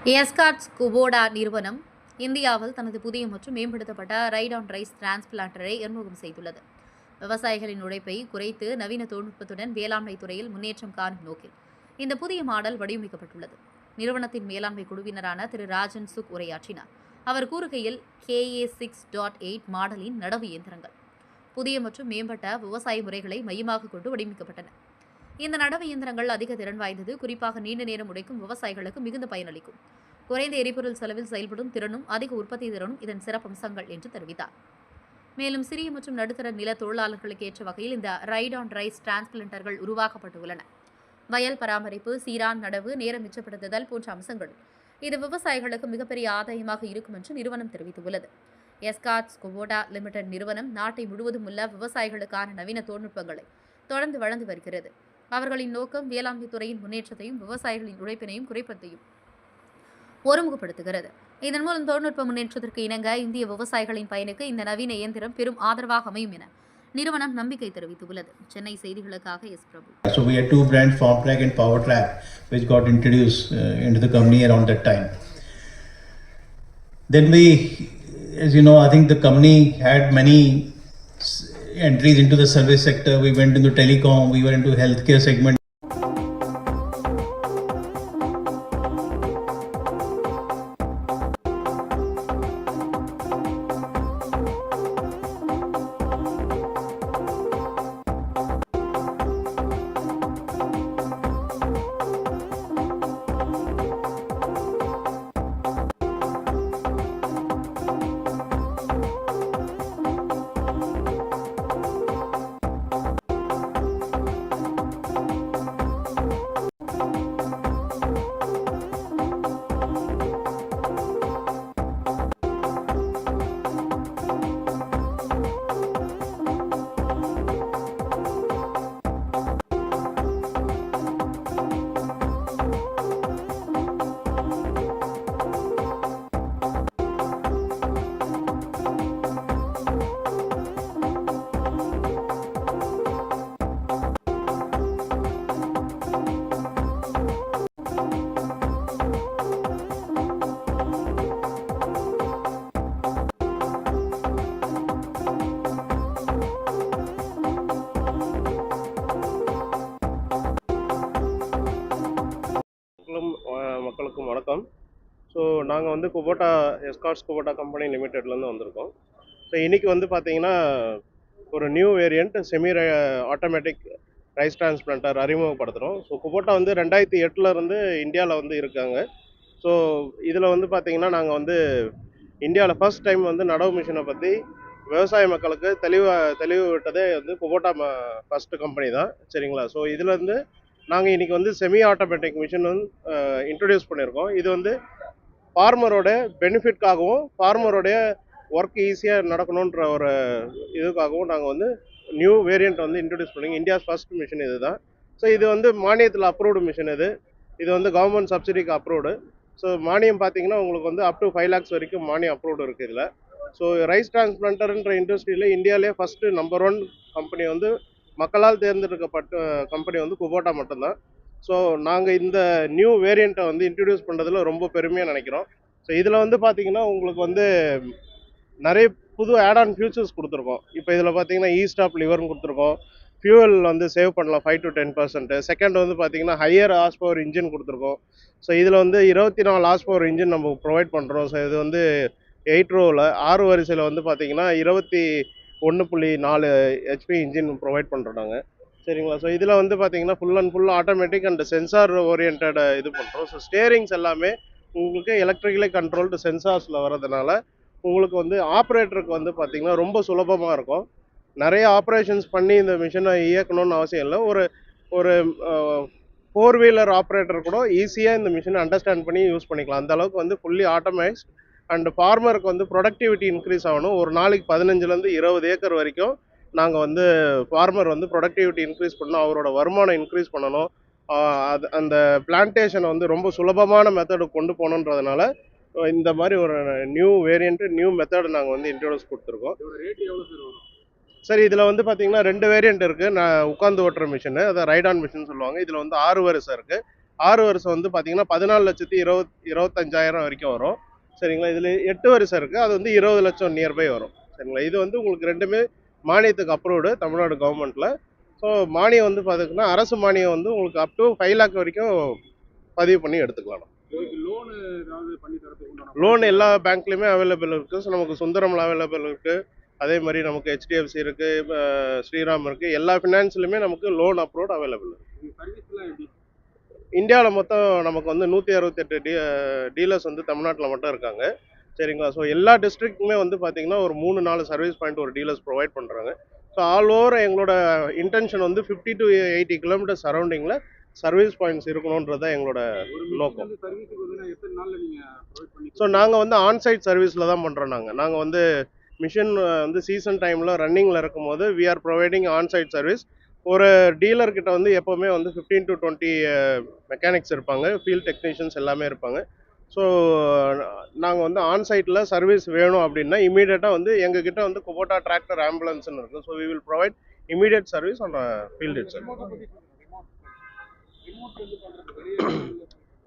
Escorts Kubota நிறுவனம் இந்தியாவில் தனது புதிய மற்றும் மேம்படுத்தப்பட்ட ரைட் ஆன் ரைஸ் டிரான்ஸ்பிளான்டரை அறிமுகம் செய்துள்ளது. விவசாயிகளின் உழைப்பை குறைத்து நவீன தொழில்நுட்பத்துடன் வேளாண்மை துறையில் முன்னேற்றம் காணும் நோக்கில் இந்த புதிய மாடல் வடிவமைக்கப்பட்டுள்ளது. நிறுவனத்தின் மேலாண்மை குழுவினரான திரு ராஜன் சுக் உரையாற்றினார். அவர் கூறுகையில் KA6.8 மாடலின் நடவு இயந்திரங்கள் புதிய மற்றும் மேம்பட்ட விவசாய முறைகளை மையமாக கொண்டு வடிவமைக்கப்பட்டன. இந்த நடவு இயந்திரங்கள் அதிக திறன் வாய்ந்தது, குறிப்பாக நீண்ட நேரம் உழைக்கும் விவசாயிகளுக்கு மிகுந்த பயனளிக்கும். குறைந்த எரிபொருள் செலவில் செயல்படும் திறனும் அதிக உற்பத்தி திறனும் இதன் சிறப்பம்சங்கள் என்று தெரிவித்தார். மேலும் சிறிய மற்றும் நடுத்தர நில தொழிலாளர்களுக்கு ஏற்ற வகையில் இந்த ரைட் ஆன் ரைஸ் டிரான்ஸ்பிளண்டர்கள் உருவாக்கப்பட்டுள்ளன. வயல் பராமரிப்பு, சீரான் நடவு, நேரம் மிச்சப்படுத்துதல் போன்ற அம்சங்கள் இது விவசாயிகளுக்கு மிகப்பெரிய ஆதாயமாக இருக்கும் என்று நிறுவனம் தெரிவித்துள்ளது. எஸ்கார்ட்ஸ் குபோடா லிமிடெட் நிறுவனம் நாட்டை முழுவதும் உள்ள விவசாயிகளுக்கான நவீன தொழில்நுட்பங்களை தொடர்ந்து வழங்கி வருகிறது. அவர்களின் நோக்கம் வேளாண்மை துறையின் முன்னேற்றத்தையும் விவசாயிகளின் உழைப்பினையும் குறைப்பதையும் ஒருமுகப்படுத்துகிறது. இதன் மூலம் தொழில்நுட்ப முன்னேற்றத்திற்கு இணங்க இந்திய விவசாயிகளின் பயனுக்கு இந்த நவீன இயந்திரம் பெரும் ஆதரவாக அமையும் என நிறுவனம் நம்பிக்கை தெரிவித்துள்ளது. சென்னை செய்திகளுக்காக S Prabhu. So we had two brands, Farmtrack and PowerTrack, which got introduced into the company around that time. Then we, as you know, I think the company had many entries into the service sector. We went into telecom, we were into healthcare segment. மக்களுக்கும் வணக்கம். So நாங்கள் வந்து Escorts Kubota company லிமிட்டெட்லேருந்து வந்திருக்கோம். So இன்றைக்கி வந்து பார்த்திங்கன்னா ஒரு new variant semi automatic rice transplanter அறிமுகப்படுத்துகிறோம். ஸோ குபோட்டா வந்து 2008 இந்தியாவில் வந்து இருக்காங்க. ஸோ இதில் வந்து பார்த்திங்கன்னா நாங்கள் வந்து இந்தியாவில் ஃபர்ஸ்ட் டைம் வந்து நடவு மிஷினை பற்றி விவசாய மக்களுக்கு தெளிவு விட்டதே வந்து குபோட்டா ஃபஸ்ட்டு கம்பெனி தான், சரிங்களா. ஸோ இதில் வந்து நாங்கள் இன்றைக்கி வந்து செமி ஆட்டோமேட்டிக் மிஷின் வந்து இன்ட்ரடியூஸ் பண்ணியிருக்கோம். இது வந்து ஃபார்மரோட பெனிஃபிட்காகவும் ஃபார்மரோடைய ஒர்க் ஈஸியாக நடக்கணுன்ற ஒரு இதுக்காகவும் நாங்கள் வந்து நியூ வேரியண்ட் வந்து இன்ட்ரடியூஸ் பண்ணிங்க. இந்தியாஸ் ஃபர்ஸ்ட் மிஷின் இது தான். ஸோ இது வந்து மானியத்தில் அப்ரூவ்டு மிஷின். இது வந்து கவர்மெண்ட் சப்சிடிக்கு அப்ரூவ்டு. ஸோ மானியம் பார்த்தீங்கன்னா உங்களுக்கு வந்து அப் டு 5 lakhs வரைக்கும் மானியம் அப்ரூவ்டு இருக்குது இதில். ஸோ ரைஸ் டிரான்ஸ்பிளான்டர்ன்ற இண்டஸ்ட்ரியில் இந்தியாவிலே ஃபஸ்ட்டு நம்பர் 1 கம்பெனி வந்து மக்களால் தேர்ந்தெடுக்கப்பட்ட கம்பெனி வந்து குபோட்டா மட்டும்தான். ஸோ நாங்கள் இந்த நியூ வேரியண்ட்டை வந்து இன்ட்ரடியூஸ் பண்ணுறதுல ரொம்ப பெருமையாக நினைக்கிறோம். ஸோ இதில் வந்து பார்த்திங்கன்னா உங்களுக்கு வந்து நிறைய புது ஆட் ஆன் ஃபியூச்சர்ஸ் கொடுத்துருக்கோம். இப்போ இதில் பார்த்தீங்கன்னா ஈஸ்டாப் லிவர்னு கொடுத்துருக்கோம். ஃபியூவல் வந்து சேவ் பண்ணலாம் 5 to 10%. செகண்ட் வந்து பார்த்திங்கன்னா ஹையர் ஹார்ஸ் பவர் இன்ஜின் கொடுத்துருக்கோம். ஸோ இதில் வந்து 24 ஹார்ஸ் பவர் இன்ஜின் நம்ம ப்ரொவைட் பண்ணுறோம். ஸோ இது வந்து 8 ரோவில் 6 வரிசையில் வந்து பார்த்திங்கன்னா 21.4 HP இன்ஜின் ப்ரொவைட் பண்ணுறோம் நாங்கள், சரிங்களா. ஸோ இதில் வந்து பார்த்திங்கன்னா full automatic and sensor orient இது பண்ணுறோம். ஸோ ஸ்டேரிங்ஸ் எல்லாமே உங்களுக்கு எலக்ட்ரிக்கலி கண்ட்ரோல்டு சென்சார்ஸில் வரதுனால உங்களுக்கு வந்து ஆப்ரேட்டருக்கு வந்து பார்த்திங்கன்னா ரொம்ப சுலபமாக இருக்கும். நிறைய ஆப்ரேஷன்ஸ் பண்ணி இந்த மிஷினை இயக்கணும்னு அவசியம் இல்லை. ஒரு 4 வீலர் ஆப்ரேட்டர் கூட ஈஸியாக இந்த மிஷினை அண்டர்ஸ்டாண்ட் பண்ணி யூஸ் பண்ணிக்கலாம். அந்த அளவுக்கு வந்து ஃபுல்லி ஆட்டோமைஸ்ட் அண்ட் ஃபார்மருக்கு வந்து ப்ரொடக்டிவிட்டி இன்க்ரீஸ் ஆகணும். ஒரு நாளைக்கு 15 to 20 ஏக்கர் வரைக்கும் நாங்கள் வந்து ஃபார்மர் வந்து ப்ரொடக்டிவிட்டி இன்க்ரீஸ் பண்ணணும், அவரோட வருமானம் இன்க்ரீஸ் பண்ணணும். அந்த பிளான்டேஷனை வந்து ரொம்ப சுலபமான மெத்தடு கொண்டு போகணுன்றதுனால இந்த மாதிரி ஒரு நியூ வேரியண்ட்டு நியூ மெத்தடு நாங்கள் வந்து இன்ட்ரோடியூஸ் கொடுத்துருக்கோம். சரி, இதில் வந்து பார்த்தீங்கன்னா 2 வேரியண்ட் இருக்குது. நான் உட்காந்து ஓட்டுற மிஷினு, அதை ரைட் ஆன் மிஷின் சொல்லுவாங்க. இதில் வந்து 6 வரிசை இருக்குது. 6 வருஷம் வந்து பார்த்தீங்கன்னா 14,25,000 வரைக்கும் வரும். சரிங்களா? இதில் 8 வருஷம் இருக்குது, அது வந்து 20 லட்சம் நியர்பை வரும். சரிங்களா? இது வந்து உங்களுக்கு ரெண்டுமே மானியத்துக்கு அப்ரூவ்டு தமிழ்நாடு கவர்மெண்ட்டில். ஸோ மானியம் வந்து பார்த்தீங்கன்னா அரசு மானியம் வந்து உங்களுக்கு அப் டு 5 லேக் வரைக்கும் பதிவு பண்ணி எடுத்துக்கலாம். லோன் எல்லா பேங்க்லேயுமே அவைலபிள் இருக்குது. ஸோ நமக்கு சுந்தரம்ல அவைலபிள் இருக்குது, அதே மாதிரி நமக்கு HDFC இருக்குது, ஸ்ரீராம் இருக்குது. எல்லா ஃபினான்ஸ்லையுமே நமக்கு லோன் அப்ரூவ்டு அவைலபிள் இருக்குது. இந்தியாவில் மொத்தம் நமக்கு வந்து 168 டீலர்ஸ் வந்து தமிழ்நாட்டில் மட்டும் இருக்காங்க. சரிங்களா? ஸோ எல்லா டிஸ்ட்ரிக்ட்டுமே வந்து பார்த்தீங்கன்னா ஒரு 3-4 சர்வீஸ் பாயிண்ட் ஒரு டீலர்ஸ் ப்ரொவைட் பண்ணுறாங்க. ஸோ ஆல் ஓவர் எங்களோட இன்டென்ஷன் வந்து 50 to 80 கிலோமீட்டர் சரௌண்டிங்கில் சர்வீஸ் பாயிண்ட்ஸ் இருக்கணுன்றது தான் எங்களோட நோக்கம். ஸோ நாங்கள் வந்து ஆன்சைட் சர்வீஸில் தான் பண்ணுறோம். நாங்கள் வந்து மிஷின் வந்து சீசன் டைமில் ரன்னிங்கில் இருக்கும்போது we are providing onsite service. ஒரு டீலர்கிட்ட வந்து எப்போவுமே வந்து 15 to 20 மெக்கானிக்ஸ் இருப்பாங்க, ஃபீல்ட் டெக்னீஷியன்ஸ் எல்லாமே இருப்பாங்க. ஸோ நாங்கள் வந்து ஆன்சைட்டில் சர்வீஸ் வேணும் அப்படின்னா இமீடியட்டாக வந்து எங்ககிட்ட வந்து குபோட்டா டிராக்டர் ஆம்புலன்ஸ்னு இருக்குது. So we will provide immediate service on field itself.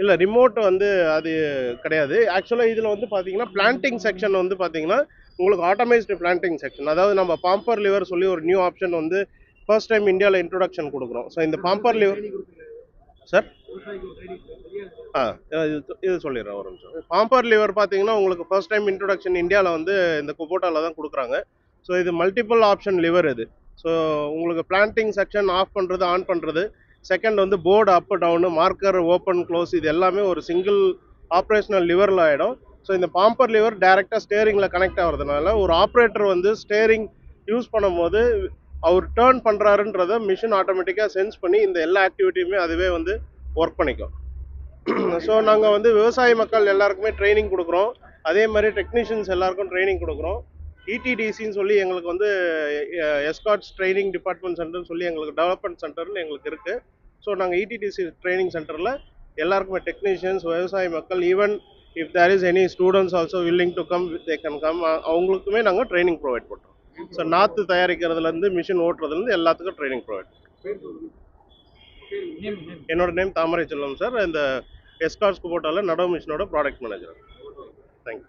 இல்லை, ரிமோட் வந்து அது கிடையாது. ஆக்சுவலாக இதில் வந்து பார்த்தீங்கன்னா பிளான்டிங் செக்ஷன் வந்து பார்த்தீங்கன்னா உங்களுக்கு ஆட்டோமைஸ்டு பிளான்டிங் செக்ஷன். அதாவது நம்ம பாம்பர் லிவர் சொல்லி ஒரு நியூ ஆப்ஷன் வந்து ஃபர்ஸ்ட் டைம் இந்தியாவில் இன்ட்ரோடக்ஷன் கொடுக்குறோம். ஸோ இந்த பாம்பர் லிவர் சார் இது சொல்லிடுறேன் ஒரு நிமிஷம். பாம்பர் லிவர் பார்த்தீங்கன்னா உங்களுக்கு ஃபர்ஸ்ட் டைம் இன்ட்ரோடக்ஷன் இந்தியாவில் வந்து இந்த குபோட்டாவில் தான் கொடுக்குறாங்க. ஸோ இது மல்டிபிள் ஆப்ஷன் லிவர் இது. ஸோ உங்களுக்கு பிளான்டிங் செக்ஷன் ஆஃப் பண்ணுறது, ஆன் பண்ணுறது, செகண்ட் வந்து போர்டு அப் டவுனு, மார்க்கர் ஓப்பன் க்ளோஸ், இது எல்லாமே ஒரு சிங்கிள் ஆப்ரேஷனல் லிவரில் ஆகிடும். ஸோ இந்த பாம்பர் லிவர் டைரெக்டாக ஸ்டேரிங்கில் கனெக்ட் ஆகிறதுனால ஒரு ஆப்ரேட்டர் வந்து ஸ்டேரிங் யூஸ் பண்ணும்போது அவர் டேர்ன் பண்ணுறாருன்றத மிஷின் ஆட்டோமேட்டிக்காக சென்ஸ் பண்ணி இந்த எல்லா ஆக்டிவிட்டியுமே அதுவே வந்து ஒர்க் பண்ணிக்கும். ஸோ நாங்கள் வந்து விவசாய மக்கள் எல்லாருக்குமே ட்ரைனிங் கொடுக்குறோம், அதே மாதிரி டெக்னீஷியன்ஸ் எல்லாருக்கும் ட்ரைனிங் கொடுக்குறோம். ETDCன்னு சொல்லி எங்களுக்கு வந்து எஸ்கார்ட்ஸ் ட்ரைனிங் டிபார்ட்மெண்ட் சென்டர்னு சொல்லி எங்களுக்கு டெவலப்மெண்ட் சென்டர்னு எங்களுக்கு இருக்குது. ஸோ நாங்கள் ETDC ட்ரைனிங் சென்டரில் எல்லாருக்குமே டெக்னீஷியன்ஸ், விவசாய மக்கள், even if there is any students also willing to come, they can come, அவங்களுக்குமே நாங்கள் ட்ரைனிங் ப்ரொவைட் பண்ணுறோம். ஸோ நாற்று தயாரிக்கிறதுலேருந்து மிஷின் ஓட்டுறதுலேருந்து எல்லாத்துக்கும் ட்ரைனிங் ப்ரொவைட் பண்ணுறோம். என்னோட நேம் தாமரை செல்வம் சார். இந்த எஸ்கார்ட்ஸ் குபோட்டாவில் நடவு மிஷினோட ப்ராடக்ட் மேனேஜர். தேங்க்யூ.